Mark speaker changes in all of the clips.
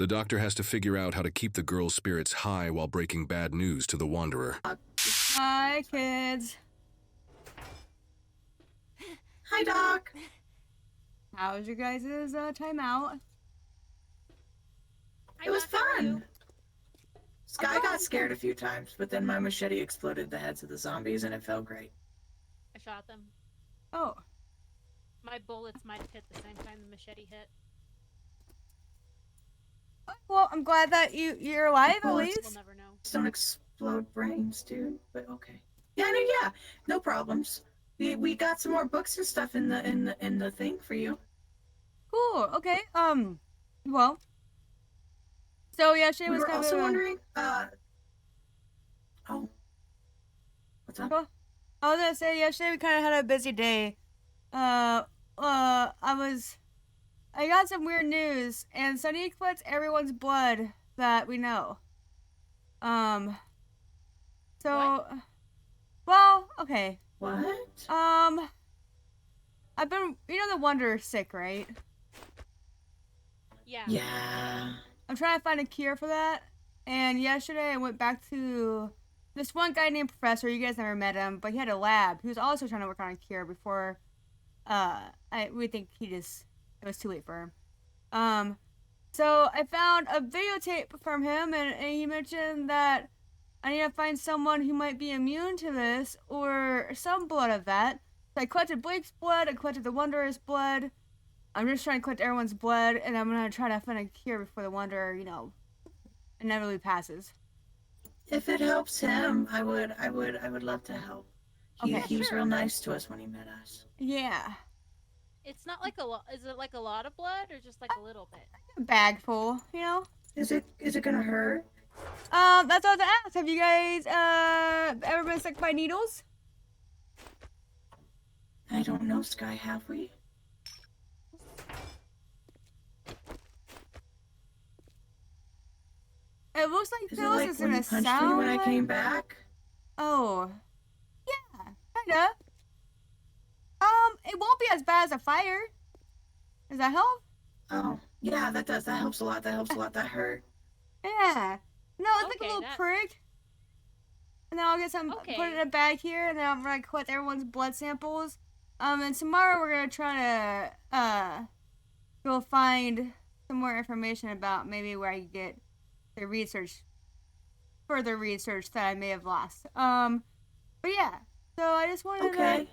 Speaker 1: The doctor has to figure out how to keep the girl's spirits high while breaking bad news to the Wanderer.
Speaker 2: Hi, kids.
Speaker 3: Hi, Doc.
Speaker 2: How was your guys' time out?
Speaker 3: It was fun. Sky got scared a few times, but then my machete exploded the heads of the zombies and it felt great.
Speaker 4: I shot them.
Speaker 2: Oh.
Speaker 4: My bullets might have hit the same time the machete hit.
Speaker 2: Well, I'm glad that you're alive at least.
Speaker 4: We'll never know.
Speaker 3: Don't explode brains, dude. But okay. Yeah, no problems. We got some more books and stuff in the thing for you.
Speaker 2: Cool. Okay. Well. So yeah, Shay was
Speaker 3: We were
Speaker 2: kind
Speaker 3: also
Speaker 2: of
Speaker 3: wondering. Oh. What's up?
Speaker 2: Well, I was gonna say yesterday we kind of had a busy day. I got some weird news, and Sunny collects everyone's blood that we know. So,
Speaker 4: What?
Speaker 2: well, okay.
Speaker 3: What?
Speaker 2: I've been, the Wanderer's sick, right?
Speaker 4: Yeah.
Speaker 3: Yeah.
Speaker 2: I'm trying to find a cure for that, and yesterday I went back to this one guy named Professor. You guys never met him, but he had a lab. He was also trying to work on a cure before, we think it was too late for him. So I found a videotape from him, and he mentioned that I need to find someone who might be immune to this, or some blood of that. So I collected Blake's blood, I collected the Wanderer's blood. I'm just trying to collect everyone's blood, and I'm gonna try to find a cure before the Wanderer, inevitably passes.
Speaker 3: If it helps him, I would love to help. He was real nice to us when he met us.
Speaker 2: Yeah.
Speaker 4: It's not like a lot. Is it like a lot of blood or just like a little bit?
Speaker 2: A bag full,
Speaker 3: Is it gonna hurt?
Speaker 2: That's all to ask. Have you guys ever been sick by needles?
Speaker 3: I don't know, Sky. Have we?
Speaker 2: It looks like
Speaker 3: Is it
Speaker 2: Phyllis
Speaker 3: like
Speaker 2: is
Speaker 3: when
Speaker 2: gonna
Speaker 3: you punched me
Speaker 2: sound
Speaker 3: when I
Speaker 2: like...
Speaker 3: came back?
Speaker 2: Oh. Yeah, kinda. It won't be as bad as a fire. Does that help?
Speaker 3: Oh, yeah, that does. That helps a lot. That hurt.
Speaker 2: Yeah. No, it's like a
Speaker 4: Okay,
Speaker 2: little prick. And then I'll get some, put it in a bag here, and then I'm gonna collect everyone's blood samples. And tomorrow we're gonna try to, go find some more information about maybe where I can get the further research that I may have lost. But yeah. So I just wanted to...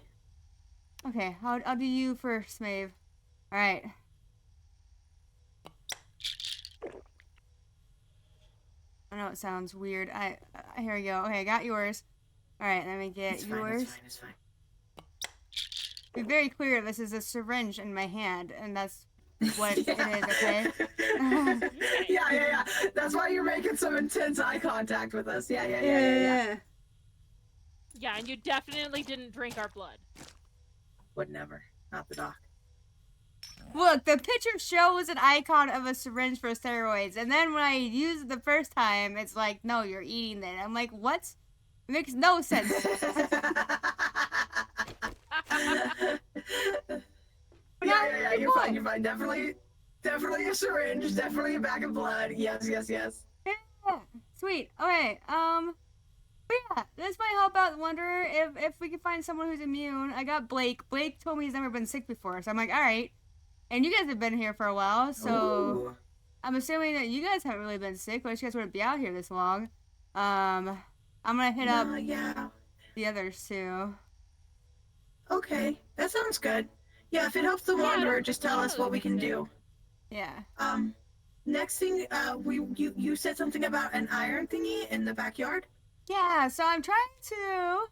Speaker 2: Okay, I'll do you first, Maeve. Alright. I know it sounds weird. Here we go. Okay, I got yours. Alright, let me get yours.
Speaker 3: It's fine.
Speaker 2: Be very clear, this is a syringe in my hand, and that's what it is, okay?
Speaker 3: Yeah. That's why you're making some intense eye contact with us. Yeah.
Speaker 4: Yeah, and you definitely didn't drink our blood.
Speaker 3: Would never. Not the doc.
Speaker 2: Look, the picture shows an icon of a syringe for steroids, and then when I use it the first time, it's like, no, you're eating it. I'm like, what? It makes no sense.
Speaker 3: Yeah, you're fine. Definitely a syringe, definitely a bag of blood. Yes.
Speaker 2: Yeah, sweet. Okay, but yeah, this might help out Wanderer if we can find someone who's immune. I got Blake. Blake told me he's never been sick before, so I'm like, alright. And you guys have been here for a while, so I'm assuming that you guys haven't really been sick, but you guys wouldn't be out here this long. I'm gonna hit up the others too.
Speaker 3: Okay, that sounds good. Yeah, if it helps the Wanderer, just tell us what we can do.
Speaker 2: Yeah.
Speaker 3: Next thing, you said something about an iron thingy in the backyard?
Speaker 2: Yeah, so I'm trying to...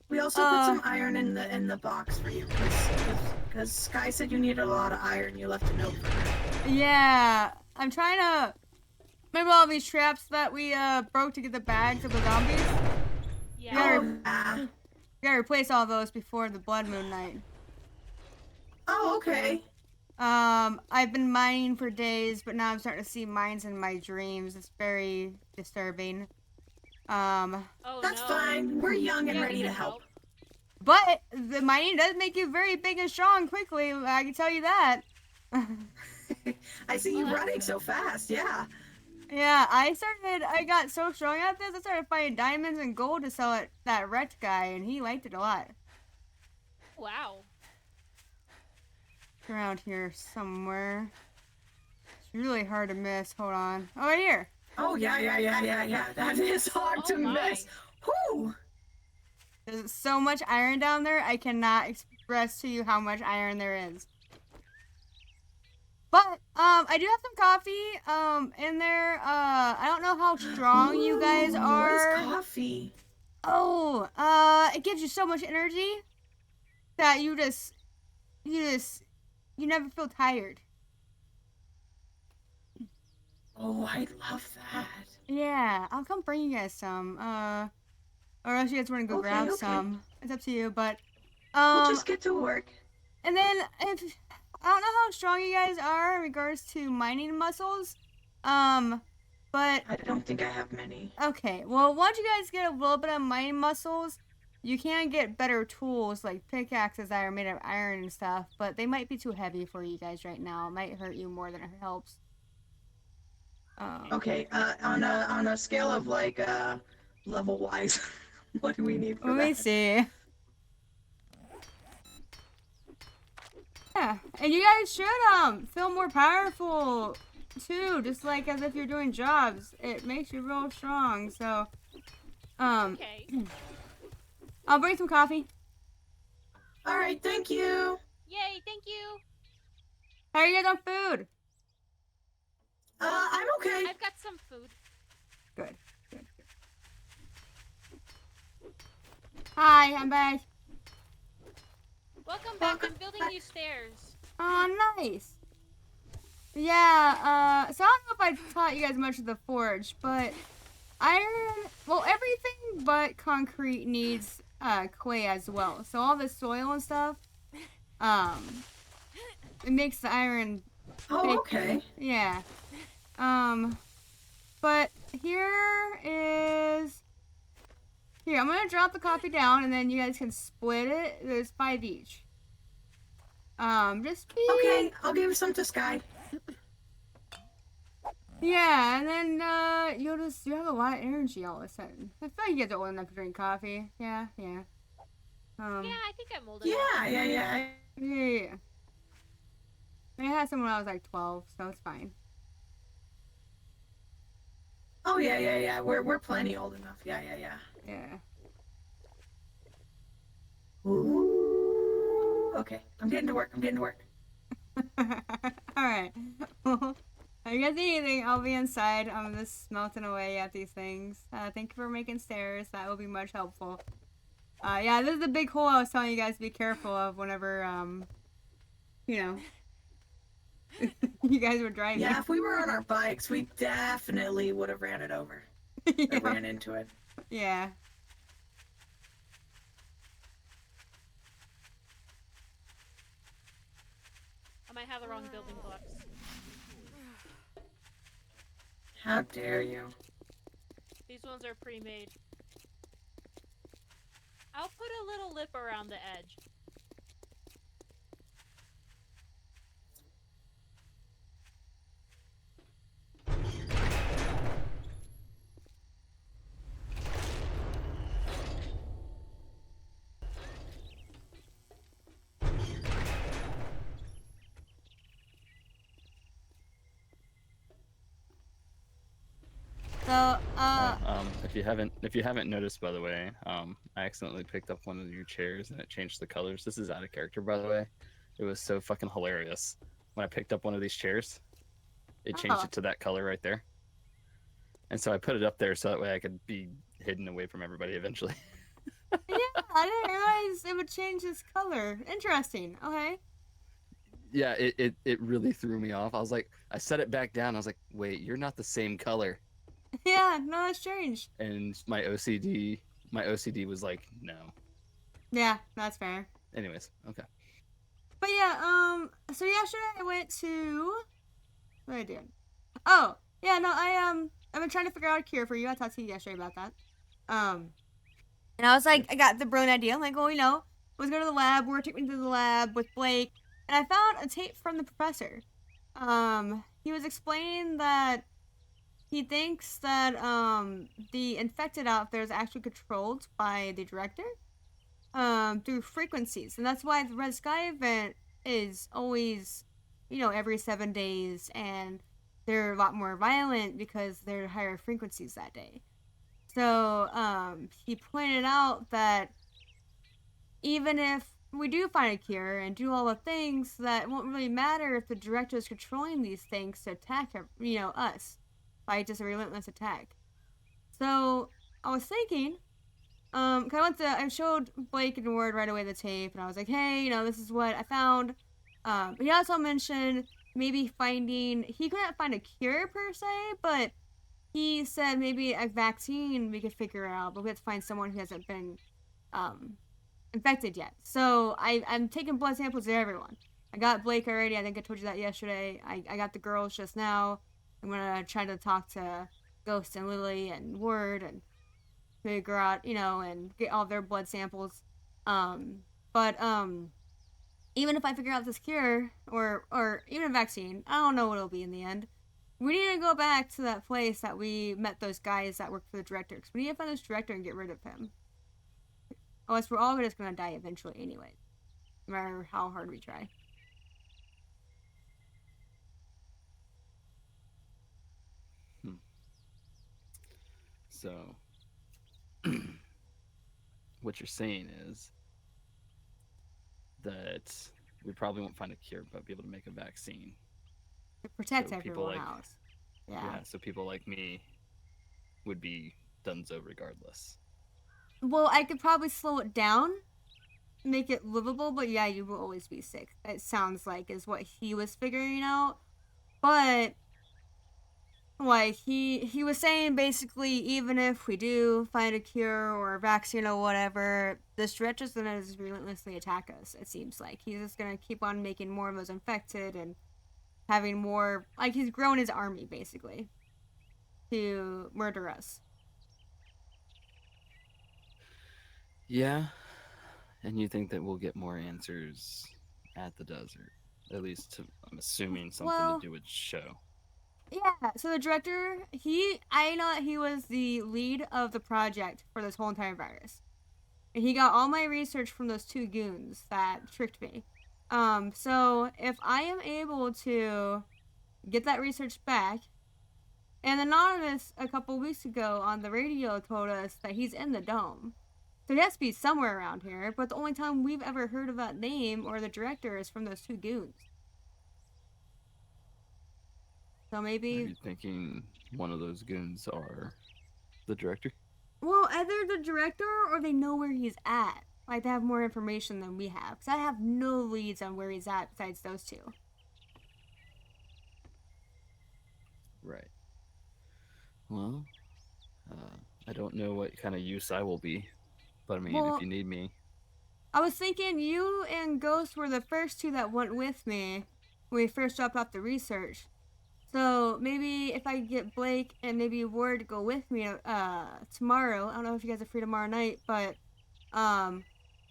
Speaker 3: We also put some iron in the box for you, because Sky said you needed a lot of iron. You left a note for her.
Speaker 2: Yeah, I'm trying to... Remember all these traps that we broke to get the bags of the zombies?
Speaker 4: Yeah.
Speaker 2: We gotta replace all those before the Blood Moon night.
Speaker 3: Oh, okay.
Speaker 2: I've been mining for days, but now I'm starting to see mines in my dreams. It's very disturbing.
Speaker 3: That's fine. We're young and ready to help.
Speaker 2: But the mining does make you very big and strong quickly. I can tell you that.
Speaker 3: I see you running so fast. Yeah.
Speaker 2: Yeah, I got so strong at this, I started finding diamonds and gold to sell at that wrecked guy, and he liked it a lot.
Speaker 4: Wow.
Speaker 2: Around here somewhere. It's really hard to miss. Hold on. Oh, right here.
Speaker 3: Oh, yeah. That is hard to miss. Whew.
Speaker 2: There's so much iron down there, I cannot express to you how much iron there is. But, I do have some coffee, in there. I don't know how strong you guys are.
Speaker 3: What is coffee?
Speaker 2: Oh, it gives you so much energy that you never feel tired.
Speaker 3: Oh, I love that.
Speaker 2: Yeah, I'll come bring you guys some. Or else you guys want to go grab
Speaker 3: okay.
Speaker 2: some. It's up to you, but,
Speaker 3: We'll just get to work.
Speaker 2: And then, if, I don't know how strong you guys are in regards to mining muscles, but...
Speaker 3: I don't think I have many.
Speaker 2: Okay, well, once you guys get a little bit of mining muscles, you can get better tools, like pickaxes that are made of iron and stuff, but they might be too heavy for you guys right now. It might hurt you more than it helps.
Speaker 3: Okay, on a scale of, like, level-wise, what do we need for that?
Speaker 2: Let me see. Yeah, and you guys should feel more powerful too, just like as if you're doing jobs. It makes you real strong. So,
Speaker 4: Okay.
Speaker 2: I'll bring some coffee.
Speaker 3: All right, thank you.
Speaker 4: Yay, thank you.
Speaker 2: How are you guys on food?
Speaker 3: I'm okay.
Speaker 4: I've got some food.
Speaker 2: Good. Hi, I'm back.
Speaker 4: Welcome back. I'm building new stairs.
Speaker 2: Oh, nice. Yeah, so I don't know if I taught you guys much of the forge, but iron, well, everything but concrete needs clay as well. So all the soil and stuff, it makes the iron.
Speaker 3: Oh, okay.
Speaker 2: Yeah. But here, I'm gonna drop the coffee down, and then you guys can split it. There's 5 each. Just be...
Speaker 3: Okay, I'll give some to Sky.
Speaker 2: Yeah, and then, you have a lot of energy all of a sudden. I feel like you guys are old enough to drink coffee. Yeah.
Speaker 4: Yeah, I think I'm old enough.
Speaker 3: Yeah.
Speaker 2: Yeah. I had some when I was like 12, so it's fine.
Speaker 3: Oh, yeah. We're plenty old enough. Yeah.
Speaker 2: Yeah.
Speaker 3: Ooh. Okay, I'm getting to work.
Speaker 2: Alright. If you guys need anything, I'll be inside. I'm just smelting away at these things. Thank you for making stairs. That will be much helpful. Yeah, this is the big hole I was telling you guys to be careful of whenever, you know, you guys were driving.
Speaker 3: Yeah, if we were on our bikes, we definitely would have ran it over.
Speaker 2: Yeah.
Speaker 3: Or ran into it.
Speaker 2: Yeah.
Speaker 4: I might have the wrong building blocks.
Speaker 3: How dare you?
Speaker 4: These ones are pre-made. I'll put a little lip around the edge.
Speaker 2: So,
Speaker 5: if you haven't noticed, by the way, I accidentally picked up one of your chairs and it changed the colors. This is out of character, by the way. It was so fucking hilarious when I picked up one of these chairs. It changed it to that color right there, and so I put it up there so that way I could be hidden away from everybody eventually.
Speaker 2: yeah, I didn't realize it would change its color. Interesting. Okay.
Speaker 5: Yeah, it really threw me off. I set it back down. I was like, wait, you're not the same color.
Speaker 2: Yeah, no, that's strange.
Speaker 5: And my OCD was like, no.
Speaker 2: Yeah, that's fair.
Speaker 5: Anyways, okay.
Speaker 2: But yeah, so yesterday I went to, what did I do? Oh, yeah, no, I've been trying to figure out a cure for you. I talked to you yesterday about that. And I was like, I got the brilliant idea. I'm like, well, let's go to the lab. We're taking me to the lab with Blake. And I found a tape from the professor. he was explaining that he thinks that the infected out there is actually controlled by the director through frequencies, and that's why the Red Sky event is always, every 7 days, and they're a lot more violent because they're higher frequencies that day. So he pointed out that even if we do find a cure and do all the things, that won't really matter if the director is controlling these things to attack, us by just a relentless attack. So I was thinking, I showed Blake and Ward right away the tape, and I was like, hey, this is what I found. He also mentioned maybe he couldn't find a cure per se, but he said maybe a vaccine we could figure out, but we have to find someone who hasn't been infected yet. So I'm taking blood samples to everyone. I got Blake already. I think I told you that yesterday. I got the girls just now. I'm gonna try to talk to Ghost and Lily and Word and figure out, and get all their blood samples. But even if I figure out this cure or even a vaccine, I don't know what it'll be in the end. We need to go back to that place that we met those guys that worked for the director. Cause we need to find this director and get rid of him. Unless we're all just gonna die eventually anyway, no matter how hard we try.
Speaker 5: So, what you're saying is that we probably won't find a cure, but be able to make a vaccine.
Speaker 2: To protect
Speaker 5: So people
Speaker 2: everyone
Speaker 5: like-
Speaker 2: else. Yeah.
Speaker 5: So people like me would be donezo regardless.
Speaker 2: Well, I could probably slow it down, make it livable, but yeah, you will always be sick. It sounds like is what he was figuring out. But like he was saying basically, even if we do find a cure or a vaccine or whatever, this director's gonna just relentlessly attack us. It seems like he's just gonna keep on making more of us infected and having more, like, he's grown his army basically to murder us.
Speaker 5: Yeah, and you think that we'll get more answers at the desert? At least, I'm assuming something
Speaker 2: Well-
Speaker 5: to do with show.
Speaker 2: Yeah, so the director, I know that he was the lead of the project for this whole entire virus. And he got all my research from those two goons that tricked me. So if I am able to get that research back, and Anonymous a couple weeks ago on the radio told us that he's in the dome. So he has to be somewhere around here, but the only time we've ever heard of that name or the director is from those two goons. So
Speaker 5: Are
Speaker 2: maybe,
Speaker 5: you thinking one of those goons are the director?
Speaker 2: well, either the director or they know where he's at. Like, they have more information than we have. Because I have no leads on where he's at besides those two.
Speaker 5: Right. Well, I don't know what kind of use I will be, but I mean,
Speaker 2: Well-
Speaker 5: if you need me,
Speaker 2: I was thinking you and Ghost were the first two that went with me when we first dropped off the research. So maybe if I could get Blake and maybe Ward to go with me tomorrow. I don't know if you guys are free tomorrow night, but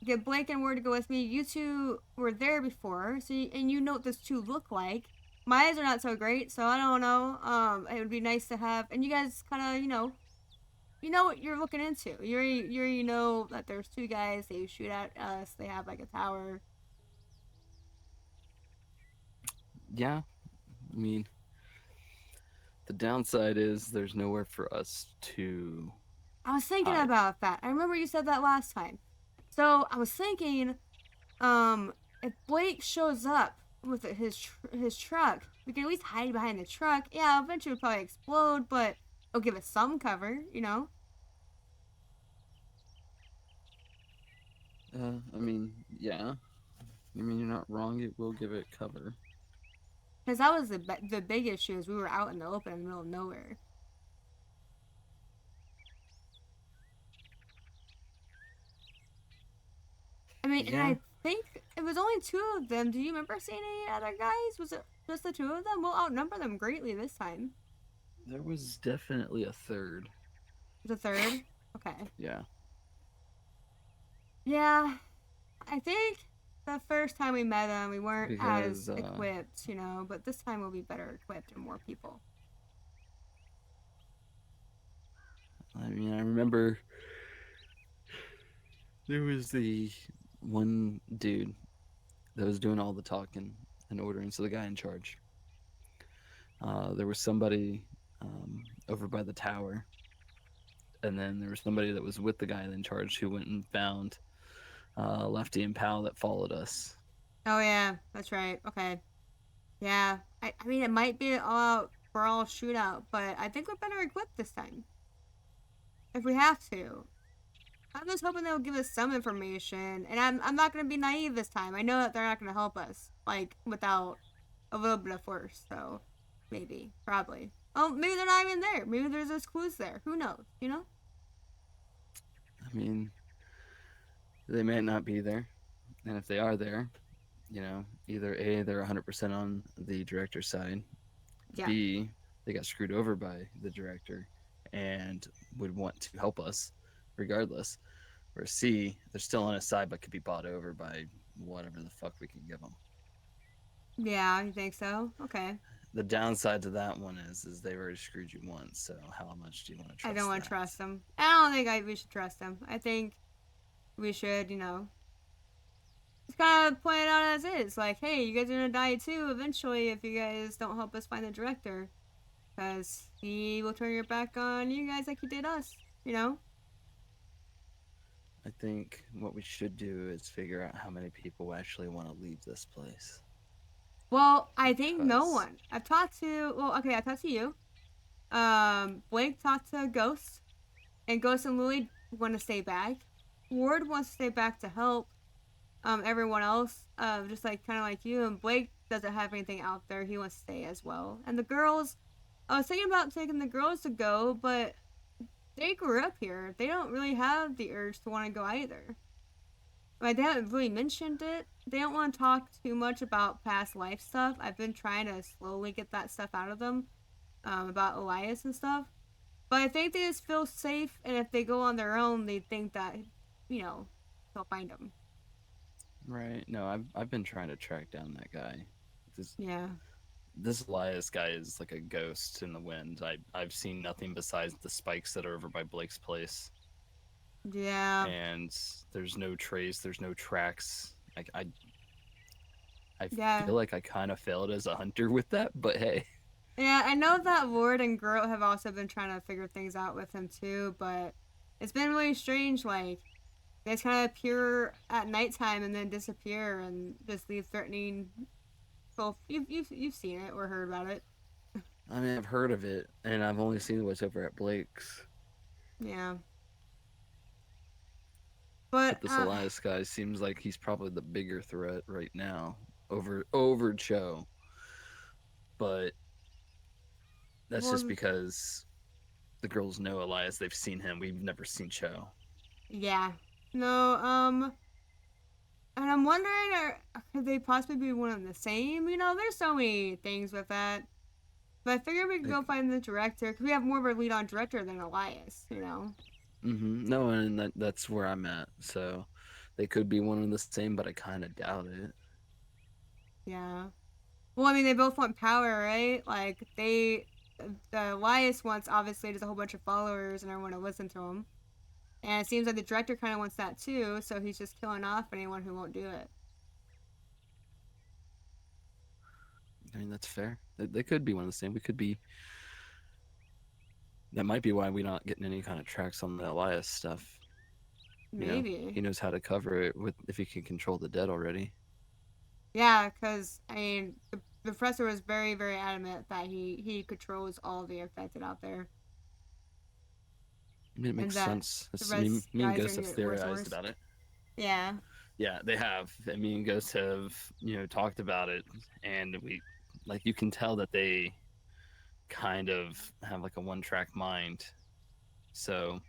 Speaker 2: get Blake and Ward to go with me. You two were there before, so and you know what those two look like. My eyes are not so great, so I don't know. It would be nice to have, and you guys kind of, you know what you're looking into. You already know that there's two guys. They shoot at us. They have like a tower.
Speaker 5: yeah. I mean, the downside is there's nowhere for us to.
Speaker 2: I was thinking
Speaker 5: Hide.
Speaker 2: about that. I remember you said that last time. So I was thinking, if Blake shows up with his truck, we can at least hide behind the truck. Yeah, eventually it'll probably explode, but it'll give us some cover,
Speaker 5: I mean, yeah. I mean, you're not wrong. It will give it cover.
Speaker 2: Because that was the big issue is we were out in the open in the middle of nowhere. I mean, and
Speaker 5: Yeah.
Speaker 2: I think it was only two of them. Do you remember seeing any other guys? Was it just the two of them? We'll outnumber them greatly this time.
Speaker 5: There was definitely a third.
Speaker 2: The third? Okay.
Speaker 5: Yeah.
Speaker 2: Yeah. I think the first time we met him, we weren't
Speaker 5: Because
Speaker 2: as equipped, you know, but this time we'll be better equipped and more people.
Speaker 5: I mean, I remember there was the one dude that was doing all the talking and ordering, so the guy in charge. There was somebody over by the tower, and then there was somebody that was with the guy in charge who went and found Lefty and Pal that followed us.
Speaker 2: Oh yeah, that's right. Okay. Yeah. I mean, it might be an all-out brawl shootout, but I think we're better equipped this time. If we have to. I'm just hoping they'll give us some information, and I'm not gonna be naive this time. I know that they're not gonna help us, like, without a little bit of force, so maybe. Probably. Oh, maybe they're not even there. Maybe there's just clues there. Who knows, you know?
Speaker 5: I mean, they may not be there, and if they are there, you know, either A, they're 100% on the director's side,
Speaker 2: Yeah.
Speaker 5: B, they got screwed over by the director and would want to help us regardless, or C, they're still on his side but could be bought over by whatever the fuck we can give them.
Speaker 2: Yeah, you think so? Okay.
Speaker 5: The downside to that one is they've already screwed you once, so how much do you want to trust
Speaker 2: I don't want
Speaker 5: that?
Speaker 2: to trust them. I don't think we should trust them. I think we should, you know, just kind of point it out as is. Like, hey, you guys are gonna die too eventually if you guys don't help us find the director. Because he will turn your back on you guys like he did us, you know?
Speaker 5: I think what we should do is figure out how many people actually want to leave this place.
Speaker 2: Well, I think no
Speaker 5: Because-
Speaker 2: one. I talked to you. Blake talked to Ghost. And Ghost and Lily want to stay back. Ward wants to stay back to help. Everyone else, just like kind of like you, and Blake doesn't have anything out there. He wants to stay as well. And the girls, I was thinking about taking the girls to go, but they grew up here. They don't really have the urge to want to go either. Like, they haven't really mentioned it. They don't want to talk too much about past life stuff. I've been trying to slowly get that stuff out of them, about Elias and stuff. But I think they just feel safe, and if they go on their own, they think that, you know, they'll find them.
Speaker 5: Right. No, I've been trying to track down that guy.
Speaker 2: Yeah.
Speaker 5: This Elias guy is like a ghost in the wind. I've seen nothing besides the spikes that are over by Blake's place.
Speaker 2: Yeah.
Speaker 5: And there's no trace, there's no tracks. I
Speaker 2: Yeah.
Speaker 5: feel like I kind of failed as a hunter with that, but hey.
Speaker 2: Yeah, I know that Ward and Grote have also been trying to figure things out with him too, but it's been really strange. Like, they just kind of appear at nighttime and then disappear and just leave threatening. Well, you've seen it or heard about it.
Speaker 5: I mean, I've heard of it, and I've only seen what's over at Blake's.
Speaker 2: Yeah. But
Speaker 5: This Elias guy seems like he's probably the bigger threat right now over Cho. But that's
Speaker 2: Well,
Speaker 5: just because the girls know Elias. They've seen him. We've never seen Cho.
Speaker 2: yeah. No, and I'm wondering, could they possibly be one and the same? You know, there's so many things with that. But I figured we could go find the director, because we have more of a lead on director than Elias, you know?
Speaker 5: No, and that's where I'm at. So they could be one and the same, but I kind of doubt it.
Speaker 2: Yeah. Well, I mean, they both want power, right? Like, the Elias wants, obviously, just a whole bunch of followers and everyone to listen to him. And it seems like the director kind of wants that too, so he's just killing off anyone who won't do it.
Speaker 5: I mean, that's fair. They could be one and the same. We could be. That might be why we're not getting any kind of tracks on the Elias stuff. You know,
Speaker 2: Maybe.
Speaker 5: he knows how to cover it with if he can control the dead already.
Speaker 2: Yeah, because, I mean, the professor was very, very adamant that he controls all the affected out there.
Speaker 5: I mean, it makes
Speaker 2: that
Speaker 5: sense.
Speaker 2: the
Speaker 5: Me
Speaker 2: rest
Speaker 5: and
Speaker 2: guys are
Speaker 5: Ghost have
Speaker 2: gonna get worse and
Speaker 5: theorized
Speaker 2: worse.
Speaker 5: about it.
Speaker 2: Yeah.
Speaker 5: Yeah, they have. And me and Ghost have, talked about it, and you can tell that they kind of have like a one-track mind. So,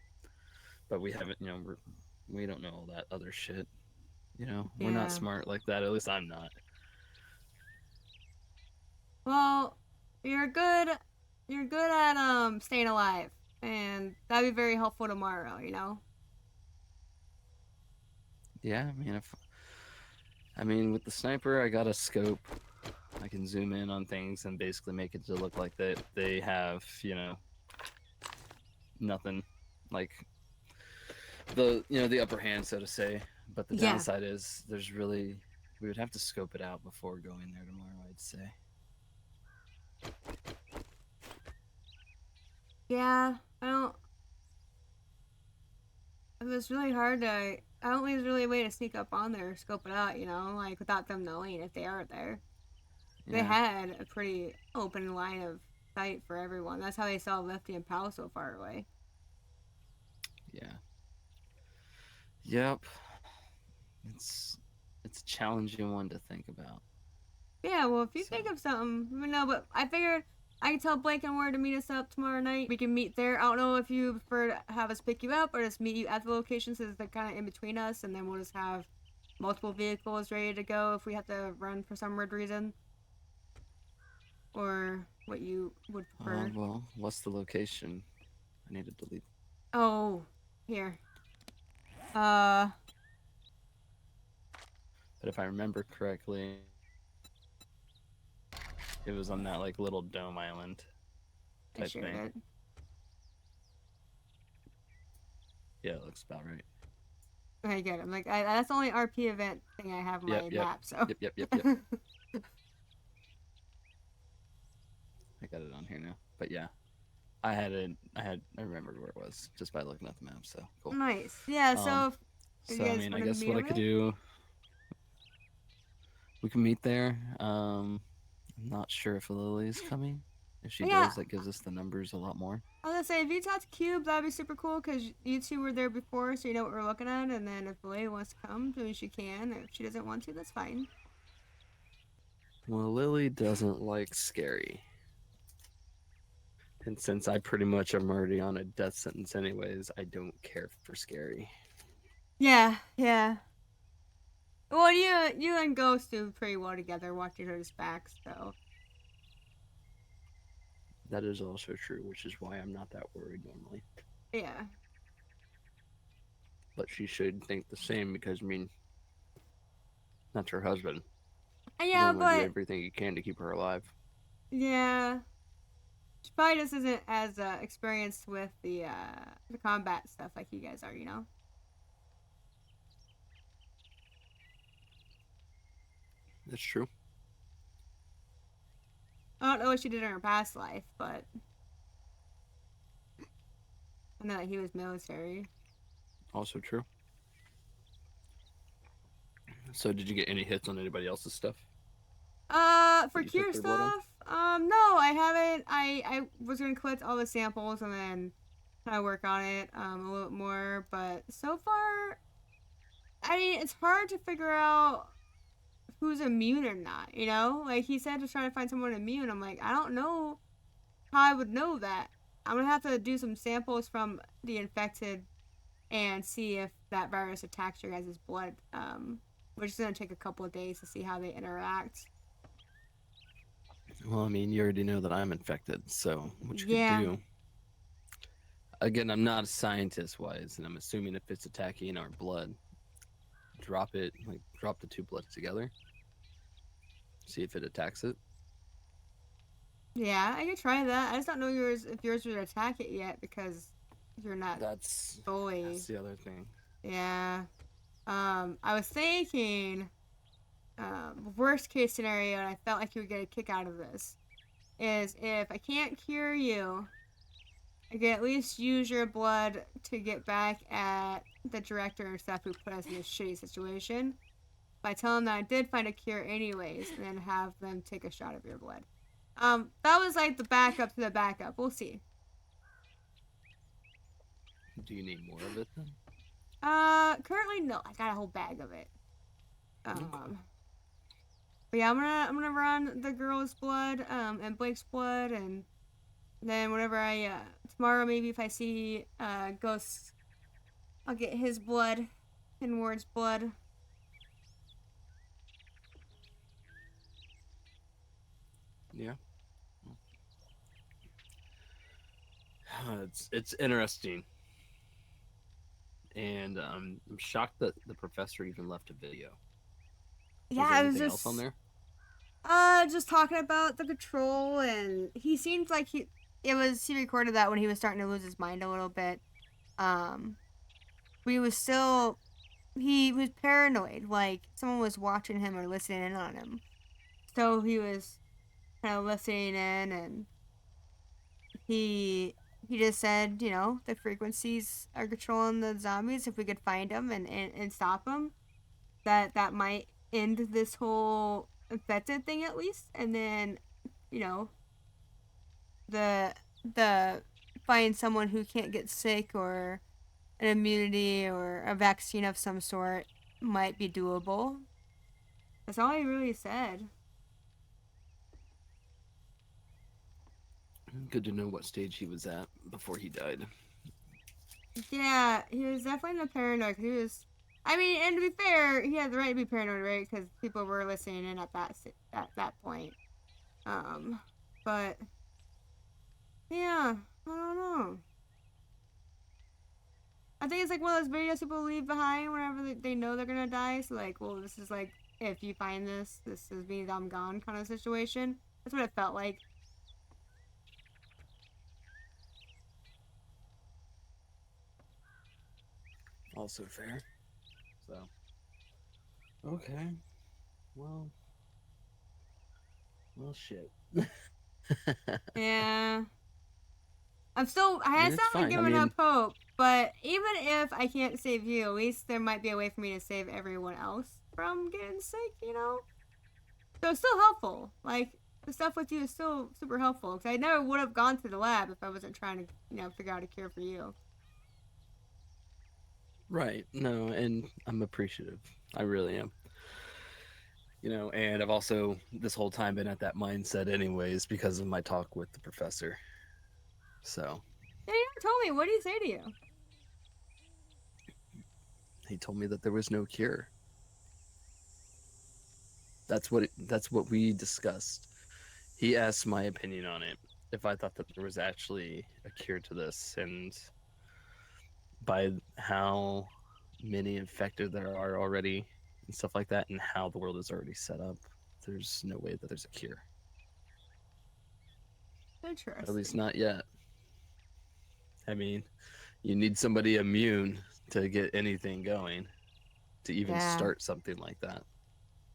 Speaker 5: but we haven't, we don't know all that other shit. We're
Speaker 2: Yeah.
Speaker 5: not smart like that. At least I'm not.
Speaker 2: Well, you're good at staying alive, and that'd be very helpful tomorrow, you know?
Speaker 5: Yeah, I mean, if I mean, with the sniper, I got a scope. I can zoom in on things and basically make it to look like they have, nothing, like the upper hand, so to say. But the
Speaker 2: Yeah.
Speaker 5: downside is we would have to scope it out before going there tomorrow, I'd say.
Speaker 2: Yeah, I don't. It was really hard to. I don't think there's really a way to sneak up on there, scope it out, like without them knowing if they are there. They
Speaker 5: Yeah.
Speaker 2: had a pretty open line of sight for everyone. That's how they saw Lefty and Pal so far away.
Speaker 5: Yeah. Yep. It's a challenging one to think about.
Speaker 2: Yeah, well, if you
Speaker 5: So,
Speaker 2: think of something, let me know. But I figured I can tell Blake and Ward to meet us up tomorrow night. We can meet there. I don't know if you prefer to have us pick you up or just meet you at the location since they're kind of in between us, and then we'll just have multiple vehicles ready to go if we have to run for some weird reason. Or what you would prefer.
Speaker 5: well, what's the location? I need to delete.
Speaker 2: Oh, here.
Speaker 5: But if I remember correctly, it was on that like little dome island
Speaker 2: I
Speaker 5: type
Speaker 2: shared
Speaker 5: thing.
Speaker 2: it.
Speaker 5: Yeah, it looks about right.
Speaker 2: Okay, good. I'm like, that's the only RP event thing I have on my
Speaker 5: Yep.
Speaker 2: map, so.
Speaker 5: Yep. I got it on here now. But yeah, I remembered where it was just by looking at the map. So cool.
Speaker 2: Nice. Yeah, so if
Speaker 5: So
Speaker 2: you
Speaker 5: I
Speaker 2: guys
Speaker 5: mean, I
Speaker 2: wanna
Speaker 5: guess
Speaker 2: meet
Speaker 5: what I
Speaker 2: over
Speaker 5: could
Speaker 2: there?
Speaker 5: do, we can meet there. I'm not sure if Lily's coming. If she
Speaker 2: Yeah.
Speaker 5: does, that gives us the numbers a lot more.
Speaker 2: I was gonna say, if you talk to Cube, that'd be super cool, because you two were there before, so you know what we're looking at, and then if Lily wants to come, then she can. If she doesn't want to, that's fine.
Speaker 5: Well, Lily doesn't like scary. And since I pretty much am already on a death sentence anyways, I don't care for scary.
Speaker 2: Yeah. Well, you and Ghost do pretty well together, watch each other's backs, so.
Speaker 5: That is also true, which is why I'm not that worried normally.
Speaker 2: Yeah.
Speaker 5: But she should think the same because, I mean, that's her husband.
Speaker 2: Yeah,
Speaker 5: You want to do
Speaker 2: but
Speaker 5: everything you can to keep her alive.
Speaker 2: yeah, she probably just isn't as experienced with the combat stuff like you guys are,
Speaker 5: That's true.
Speaker 2: I don't know what she did in her past life, but I know that he was military.
Speaker 5: Also true. So, did you get any hits on anybody else's stuff?
Speaker 2: For
Speaker 5: You took
Speaker 2: cure
Speaker 5: their blood on?
Speaker 2: stuff, no, I haven't. I was gonna collect all the samples and then kind of work on it a little bit more, but so far, I mean, it's hard to figure out who's immune or not. Like he said, just trying to find someone immune. I'm like, I don't know how I would know that. I'm gonna have to do some samples from the infected and see if that virus attacks your guys' blood. Which is gonna take a couple of days to see how they interact.
Speaker 5: Well, I mean, you already know that I'm infected, so what you
Speaker 2: Yeah.
Speaker 5: could do. Again, I'm not a scientist wise, and I'm assuming if it's attacking our blood, drop the two bloods together. See if it attacks it.
Speaker 2: Yeah, I could try that. I just don't know if yours would attack it yet because you're not
Speaker 5: That's
Speaker 2: fully.
Speaker 5: the other thing.
Speaker 2: Yeah. I was thinking, worst case scenario, and I felt like you would get a kick out of this, is if I can't cure you, I can at least use your blood to get back at the director and stuff who put us in this shitty situation by telling them that I did find a cure anyways, and then have them take a shot of your blood. That was like the backup to the backup. We'll see.
Speaker 5: Do you need more of it then?
Speaker 2: Currently no. I got a whole bag of it.
Speaker 5: Okay.
Speaker 2: But yeah, I'm gonna run the girl's blood, and Blake's blood, and then whenever tomorrow maybe if I see Ghost, I'll get his blood and Ward's blood.
Speaker 5: Yeah. It's interesting, and I'm shocked that the professor even left a video.
Speaker 2: Yeah,
Speaker 5: there
Speaker 2: it was
Speaker 5: anything
Speaker 2: just
Speaker 5: else on there?
Speaker 2: just talking about the control, and he seemed like he recorded that when he was starting to lose his mind a little bit. But he was paranoid, like someone was watching him or listening in on him. So he was kind of listening in, and he just said, the frequencies are controlling the zombies. If we could find them and stop them, that might end this whole infected thing at least. And then, you know, the the find someone who can't get sick, or an immunity or a vaccine of some sort might be doable. That's all he really said.
Speaker 5: Good to know what stage he was at before he died.
Speaker 2: Yeah, he was definitely in the paranoid. He was, I mean, and to be fair, he had the right to be paranoid, right? Because people were listening in at that point. But yeah, I don't know. I think it's like one of those videos people leave behind whenever they know they're gonna die. So like, well, this is like, if you find this is means I'm gone kind of situation. That's what it felt like.
Speaker 5: Also fair. So. Okay. Well. Well, shit.
Speaker 2: Yeah. I
Speaker 5: I
Speaker 2: still
Speaker 5: mean, it's
Speaker 2: haven't
Speaker 5: fine.
Speaker 2: given up hope, but even if I can't save you, at least there might be a way for me to save everyone else from getting sick, So it's still helpful. Like, the stuff with you is still super helpful, because I never would have gone to the lab if I wasn't trying to, figure out a cure for you.
Speaker 5: Right. No, and I'm appreciative. I really am. And I've also this whole time been at that mindset anyways because of my talk with the professor. So
Speaker 2: Yeah, you never told me. What did he say to you?
Speaker 5: he told me that there was no cure. That's what we discussed. He asked my opinion on it, if I thought that there was actually a cure to this, and by how many infected there are already and stuff like that, and how the world is already set up, there's no way that there's a cure.
Speaker 2: Interesting.
Speaker 5: At least not yet. I mean, you need somebody immune to get anything going, to even start something like that.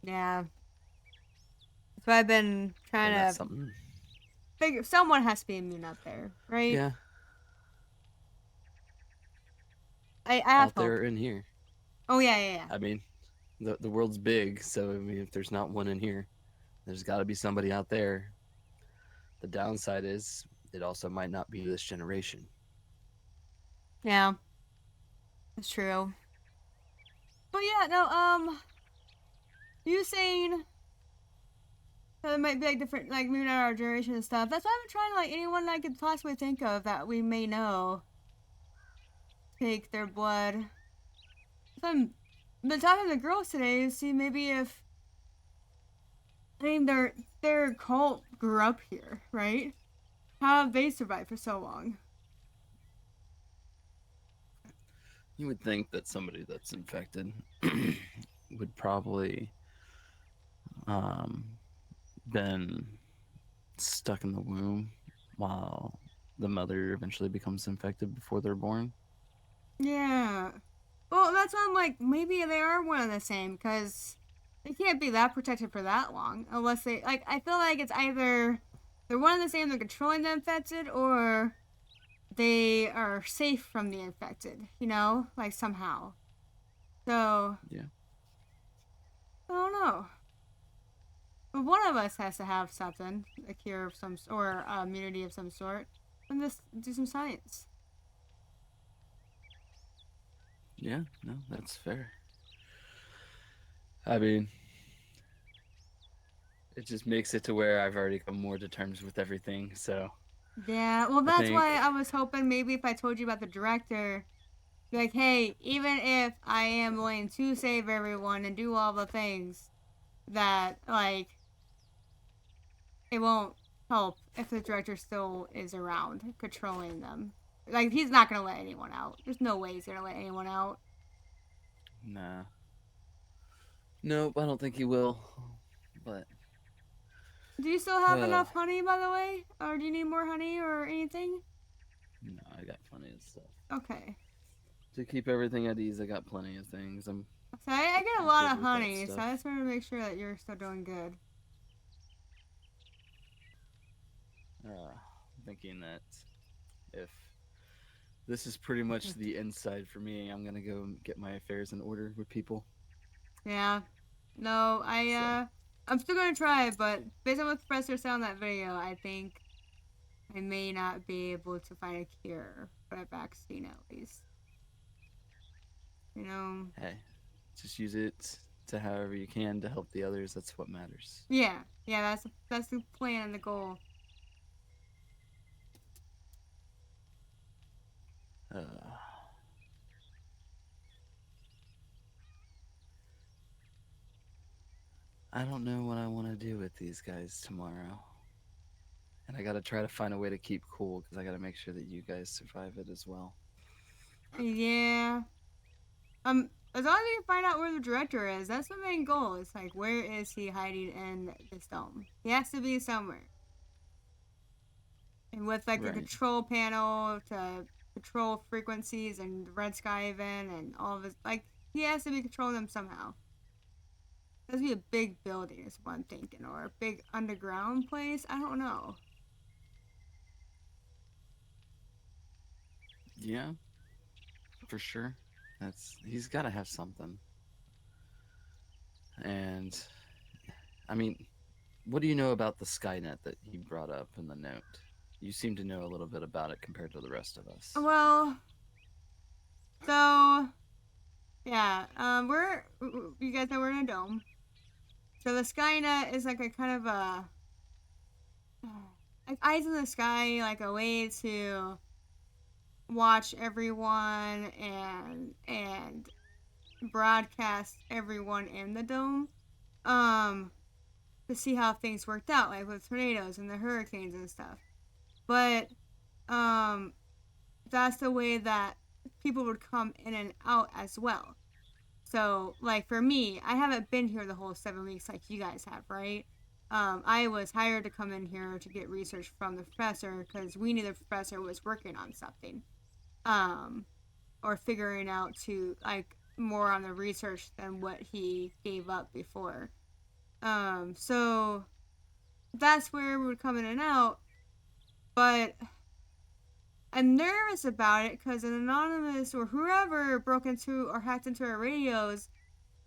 Speaker 2: Yeah. That's why I've been trying
Speaker 5: And that's
Speaker 2: to
Speaker 5: something.
Speaker 2: figure. Someone has to be immune out there, right?
Speaker 5: Yeah.
Speaker 2: I have
Speaker 5: Out
Speaker 2: hope.
Speaker 5: there in here.
Speaker 2: Oh yeah.
Speaker 5: I mean, the world's big, so I mean, if there's not one in here, there's got to be somebody out there. The downside is it also might not be this generation.
Speaker 2: Yeah. That's true. But yeah, no, you saying that it might be like different, like maybe not our generation and stuff. That's why I'm trying to, like, anyone I could possibly think of that we may know take their blood. So I've been talking to the girls today to see maybe if, I mean, their cult grew up here, right? How have they survived for so long?
Speaker 5: You would think that somebody that's infected would probably been stuck in the womb while the mother eventually becomes infected before they're born.
Speaker 2: Yeah. Well, that's why I'm like, maybe they are one and the same, because they can't be that protected for that long unless they, like, I feel like it's either they're one and the same, they're controlling the infected, or they are safe from the infected, like somehow. So,
Speaker 5: Yeah.
Speaker 2: I don't know. But one of us has to have something, a cure of some, or immunity of some sort, and just do some science.
Speaker 5: Yeah, no, that's fair. I mean, it just makes it to where I've already come more to terms with everything, so.
Speaker 2: Yeah, well, that's why I was hoping maybe if I told you about the director, be like, hey, even if I am willing to save everyone and do all the things, that, like, it won't help if the director still is around controlling them. Like, he's not gonna let anyone out. There's no way he's gonna let anyone out.
Speaker 5: Nah. Nope, I don't think he will. But
Speaker 2: Do you still have enough honey, by the way? Or do you need more honey or anything?
Speaker 5: no, I got plenty of stuff.
Speaker 2: Okay.
Speaker 5: To keep everything at ease, I got plenty of things. I'm
Speaker 2: So I get a
Speaker 5: I'm
Speaker 2: lot
Speaker 5: good
Speaker 2: of
Speaker 5: with that
Speaker 2: honey, so
Speaker 5: stuff.
Speaker 2: I just wanted to make sure that you're still doing good.
Speaker 5: Thinking that if this is pretty much the inside for me, I'm gonna go get my affairs in order with people.
Speaker 2: Yeah. No, I'm still gonna try, but based on what the professor said on that video, I think I may not be able to find a cure for a vaccine at least. You know?
Speaker 5: Hey, just use it to however you can to help the others. That's what matters.
Speaker 2: Yeah. Yeah, that's the plan and the goal.
Speaker 5: Uh, I don't know what I want to do with these guys tomorrow. And I gotta try to find a way to keep cool because I gotta make sure that you guys survive it as well.
Speaker 2: Yeah. As long as we can find out where the director is, that's the main goal. It's like, where is he hiding in this dome? He has to be somewhere. And with like a
Speaker 5: Right.
Speaker 2: control panel to control frequencies and the red sky event and all of his, like, he has to be controlling them somehow. It has to be a big building is what I'm thinking, or a big underground place. I don't know.
Speaker 5: Yeah, for sure. He's got to have something. And I mean, what do you know about the Skynet that he brought up in the note? You seem to know a little bit about it compared to the rest of us.
Speaker 2: Well, so yeah, you guys know we're in a dome. So the Skynet is like a kind of a like eyes in the sky, like a way to watch everyone and broadcast everyone in the dome. To see how things worked out, like with tornadoes and the hurricanes and stuff. But that's the way that people would come in and out as well. So, like for me, I haven't been here the whole 7 weeks like you guys have, right? I was hired to come in here to get research from the professor because we knew the professor was working on something, or figuring out to like more on the research than what he gave up before. So that's where we would come in and out, but I'm nervous about it because an anonymous or whoever broke into or hacked into our radios.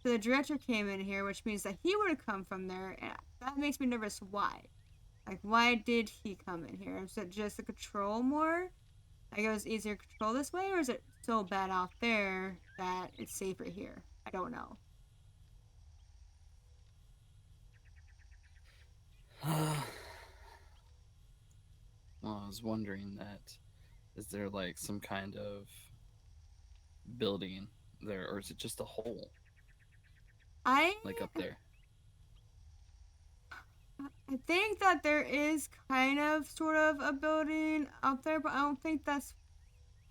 Speaker 2: So the director came in here, which means that he would have come from there, and that makes me nervous. Why? Like, why did he come in here? Is it just to control more? Like, it was easier to control this way, or is it so bad out there that it's safer here? I don't know.
Speaker 5: Well, I was wondering that. Is there like some kind of building there, or is it just a hole? Like up there?
Speaker 2: I think that there is kind of sort of a building up there, but I don't think that's.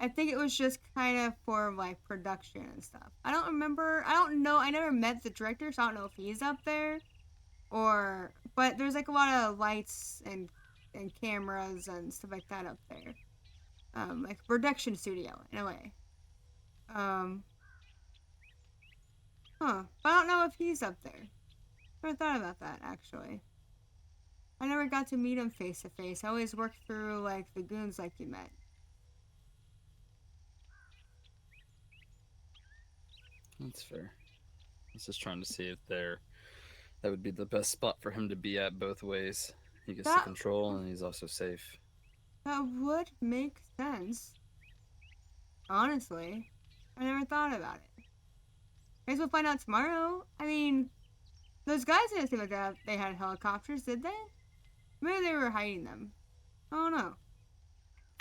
Speaker 2: I think it was just kind of for like production and stuff. I don't remember. I don't know. I never met the director, so I don't know if he's up there or. But there's like a lot of lights and cameras and stuff like that up there. Like a production studio in a way. But I don't know if he's up there. Never thought about that actually. I never got to meet him face to face. I always worked through like the goons like you met.
Speaker 5: That's fair. I was just trying to see if that would be the best spot for him to be at both ways. He gets to control and he's also safe.
Speaker 2: That would make sense. Honestly, I never thought about it. I guess we'll find out tomorrow. I mean, those guys didn't seem like they had helicopters, did they? Maybe they were hiding them. I don't know.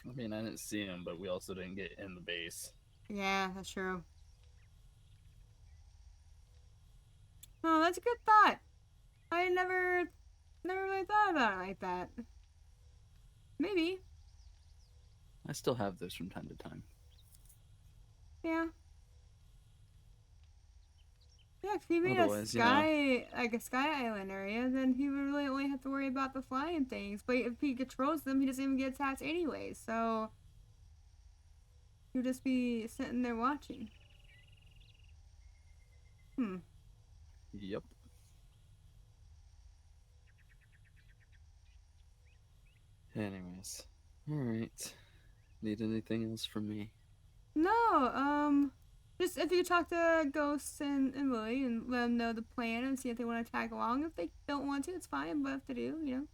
Speaker 5: I mean, I didn't see him, but we also didn't get in the base.
Speaker 2: Yeah, that's true. Oh, that's a good thought. I never really thought about it like that. Maybe.
Speaker 5: I still have those from time to time.
Speaker 2: Yeah. Yeah, if he made a
Speaker 5: Otherwise, you know.
Speaker 2: sky, like a sky island area, then he would really only have to worry about the flying things. But if he controls them, he doesn't even get attacked anyway. So he'll just be sitting there watching.
Speaker 5: Yep. Anyways. Alright. Need anything else from me?
Speaker 2: No, just if you talk to Ghost and Willie and let them know the plan and see if they want to tag along. If they don't want to, it's fine. But if they do,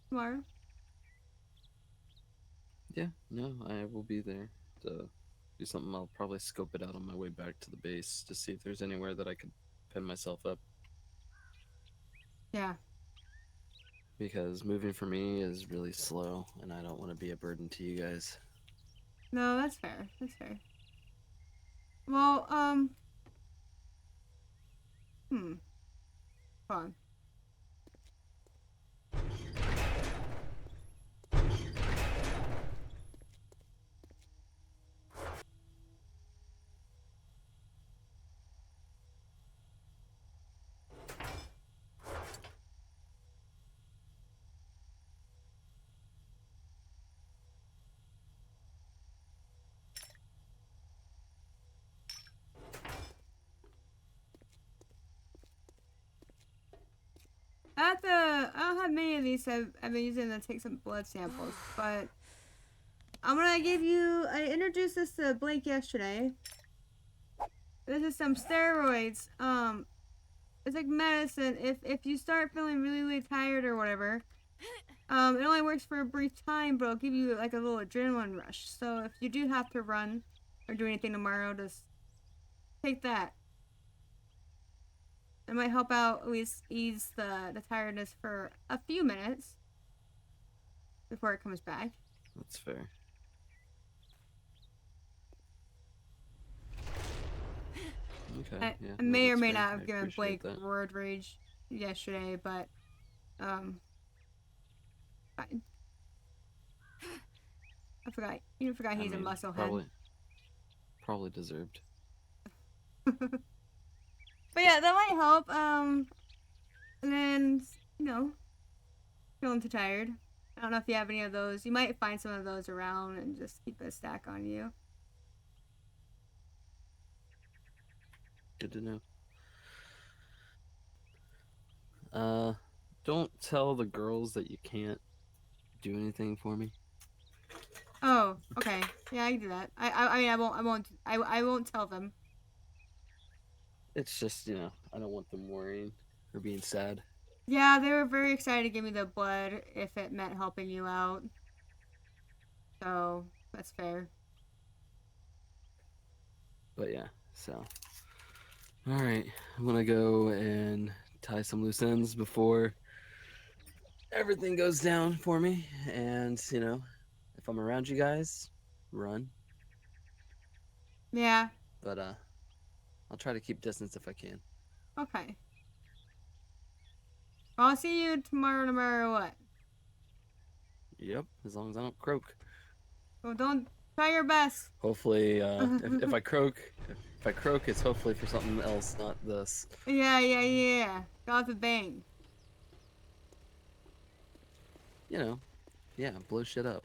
Speaker 2: tomorrow.
Speaker 5: Yeah, no, I will be there to do something. I'll probably scope it out on my way back to the base to see if there's anywhere that I could pin myself up.
Speaker 2: Yeah.
Speaker 5: Because moving for me is really slow, and I don't want to be a burden to you guys.
Speaker 2: No, that's fair. That's fair. Well, hold on. I don't have many of these. I've been using to take some blood samples, but I'm gonna give you. I introduced this to Blake yesterday. This is some steroids. It's like medicine. If you start feeling really tired or whatever, it only works for a brief time, but it'll give you like a little adrenaline rush. So if you do have to run or do anything tomorrow, just take that. It might help out, at least ease the tiredness for a few minutes before it comes back.
Speaker 5: That's fair. Okay.
Speaker 2: I may or
Speaker 5: that's
Speaker 2: may
Speaker 5: fair.
Speaker 2: not have
Speaker 5: I
Speaker 2: given
Speaker 5: appreciate
Speaker 2: Blake
Speaker 5: that.
Speaker 2: word rage yesterday, but fine. I forgot. You forgot he's a musclehead.
Speaker 5: Probably deserved.
Speaker 2: But yeah, that might help. And then feeling too tired. I don't know if you have any of those. You might find some of those around and just keep a stack on you.
Speaker 5: Good to know. Don't tell the girls that you can't do anything for me.
Speaker 2: Oh, okay. Yeah, I can do that. I mean, I won't tell them.
Speaker 5: It's just, I don't want them worrying or being sad.
Speaker 2: Yeah, they were very excited to give me the blood if it meant helping you out. So, that's fair.
Speaker 5: But yeah, so. Alright, I'm gonna go and tie some loose ends before everything goes down for me. And, if I'm around you guys, run.
Speaker 2: Yeah.
Speaker 5: But, I'll try to keep distance if I can.
Speaker 2: Okay. Well, I'll see you tomorrow no matter what.
Speaker 5: Yep, as long as I don't croak.
Speaker 2: Well, don't try your best.
Speaker 5: Hopefully, if I croak, it's hopefully for something else, not this.
Speaker 2: Yeah. Got the bang.
Speaker 5: Yeah, blow shit up.